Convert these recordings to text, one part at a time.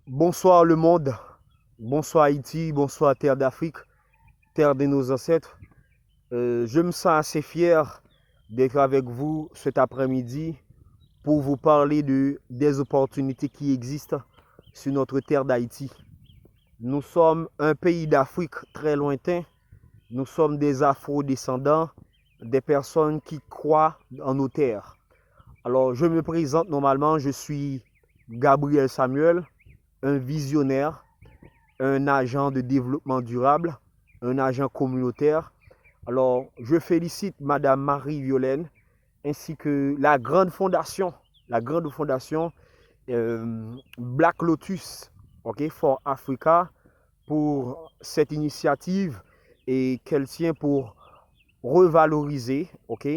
Bonsoir le monde, bonsoir Haïti, bonsoir terre d'Afrique, terre de nos ancêtres. Je me sens assez fier d'être avec vous cet après-midi pour vous parler des opportunités qui existent sur notre terre d'Haïti. Nous sommes un pays d'Afrique très lointain, nous sommes des afro-descendants, des personnes qui croient en nos terres. Alors je me présente normalement, je suis Gabriel Samuel, un visionnaire, un agent de développement durable, un agent communautaire. Alors, je félicite Madame Marie-Violaine ainsi que la grande fondation Black Lotus, ok, for Africa, pour cette initiative et qu'elle tient pour revaloriser, ok,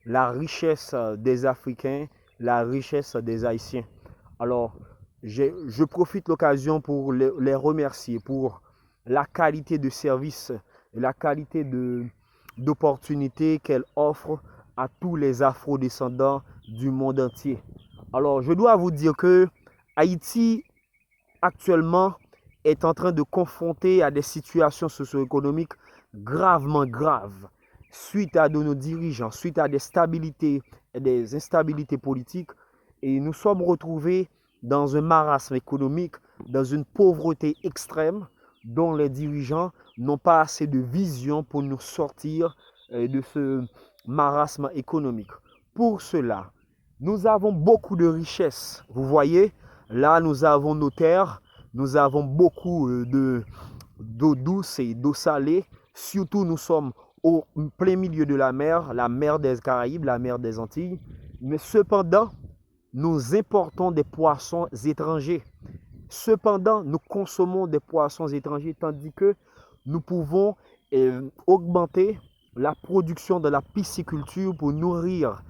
la richesse des Africains, la richesse des Haïtiens. Alors, je profite de l'occasion pour les remercier pour la qualité de service, la qualité d'opportunités qu'elle offre à tous les afro-descendants du monde entier. Alors, je dois vous dire que Haïti, actuellement, est en train de confronter à des situations socio-économiques gravement graves suite à de nos dirigeants, suite à des stabilités et des instabilités politiques. Et nous sommes retrouvés dans un marasme économique, dans une pauvreté extrême dont les dirigeants n'ont pas assez de vision pour nous sortir de ce marasme économique. Pour cela, nous avons beaucoup de richesses. Vous voyez, là, nous avons nos terres, nous avons beaucoup d'eau douce et d'eau salée. Surtout, nous sommes au plein milieu de la mer des Caraïbes, la mer des Antilles. Mais cependant, nous importons des poissons étrangers. Cependant, nous consommons des poissons étrangers, tandis que nous pouvons augmenter la production de la pisciculture pour nourrir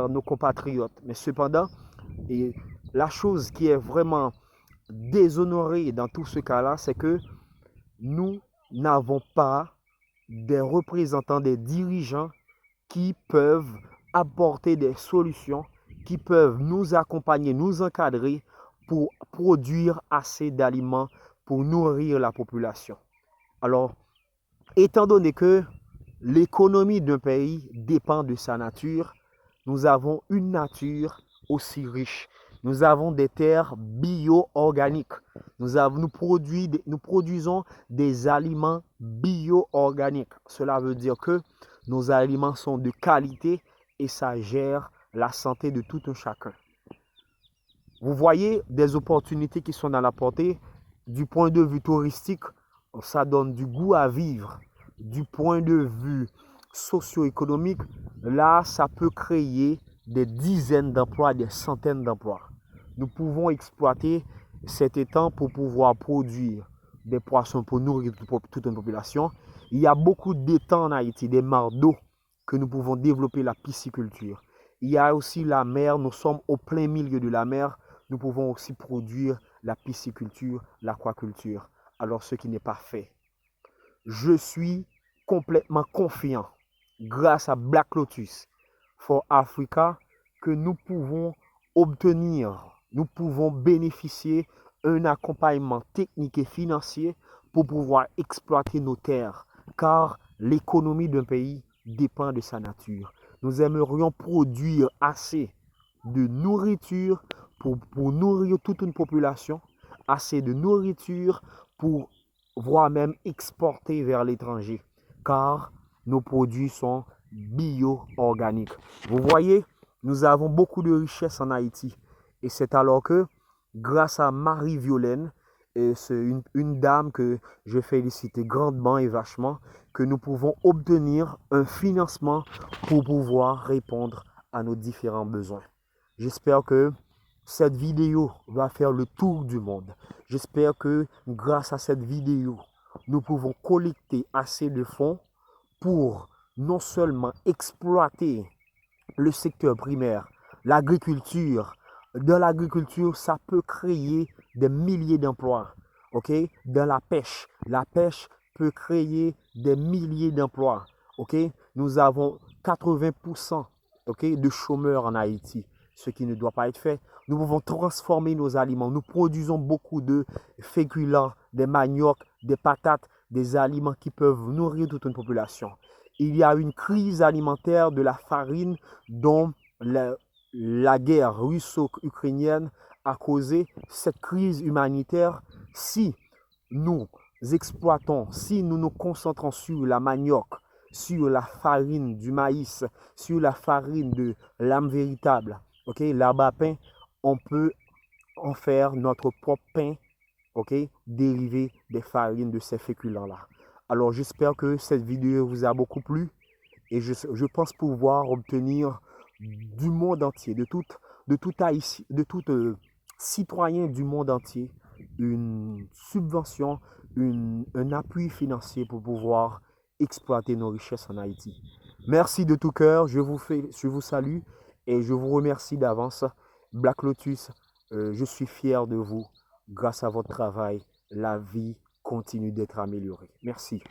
nos compatriotes. Mais cependant, et la chose qui est vraiment déshonorée dans tout ce cas-là, c'est que nous n'avons pas des représentants, des dirigeants qui peuvent apporter des solutions, qui peuvent nous accompagner, nous encadrer pour produire assez d'aliments pour nourrir la population. Alors, étant donné que l'économie d'un pays dépend de sa nature, nous avons une nature aussi riche. Nous avons des terres bio-organiques. Nous produisons des aliments bio-organiques. Cela veut dire que nos aliments sont de qualité et ça gère la santé de tout un chacun. Vous voyez des opportunités qui sont à la portée. Du point de vue touristique, ça donne du goût à vivre. Du point de vue socio-économique, là, ça peut créer des dizaines d'emplois, des centaines d'emplois. Nous pouvons exploiter cet étang pour pouvoir produire des poissons pour nourrir toute une population. Il y a beaucoup d'étangs en Haïti, des mares d'eau que nous pouvons développer la pisciculture. Il y a aussi la mer, nous sommes au plein milieu de la mer, nous pouvons aussi produire la pisciculture, l'aquaculture. Alors ce qui n'est pas fait. Je suis complètement confiant, grâce à Black Lotus for Africa, que nous pouvons obtenir, nous pouvons bénéficier d'un accompagnement technique et financier pour pouvoir exploiter nos terres, car l'économie d'un pays dépend de sa nature. Nous aimerions produire assez de nourriture pour nourrir toute une population, assez de nourriture pour voire même exporter vers l'étranger, car nos produits sont bio-organiques. Vous voyez, nous avons beaucoup de richesses en Haïti. Et c'est alors que, grâce à Marie-Violaine, et c'est une dame que je félicite grandement et vachement, que nous pouvons obtenir un financement pour pouvoir répondre à nos différents besoins. J'espère que cette vidéo va faire le tour du monde. J'espère que grâce à cette vidéo, nous pouvons collecter assez de fonds pour non seulement exploiter le secteur primaire, l'agriculture. Dans l'agriculture, ça peut créer des milliers d'emplois. Ok? Dans la pêche peut créer des milliers d'emplois. Ok? Nous avons 80% ok, de chômeurs en Haïti. ce qui ne doit pas être fait. Nous pouvons transformer nos aliments. Nous produisons beaucoup de féculents, des maniocs, des patates, des aliments qui peuvent nourrir toute une population. Il y a une crise alimentaire de la farine dont la guerre russo-ukrainienne a causé cette crise humanitaire. Si nous exploitons, si nous nous concentrons sur la manioc, sur la farine du maïs, sur la farine de l'âme véritable, okay, l'herbe à pain, on peut en faire notre propre pain, okay, dérivé des farines de ces féculents-là. Alors j'espère que cette vidéo vous a beaucoup plu et je pense pouvoir obtenir du monde entier, de tout citoyen du monde entier, une subvention, un appui financier pour pouvoir exploiter nos richesses en Haïti. Merci de tout cœur, je vous salue et je vous remercie d'avance. Black Lotus, je suis fier de vous. Grâce à votre travail, la vie continue d'être améliorée. Merci.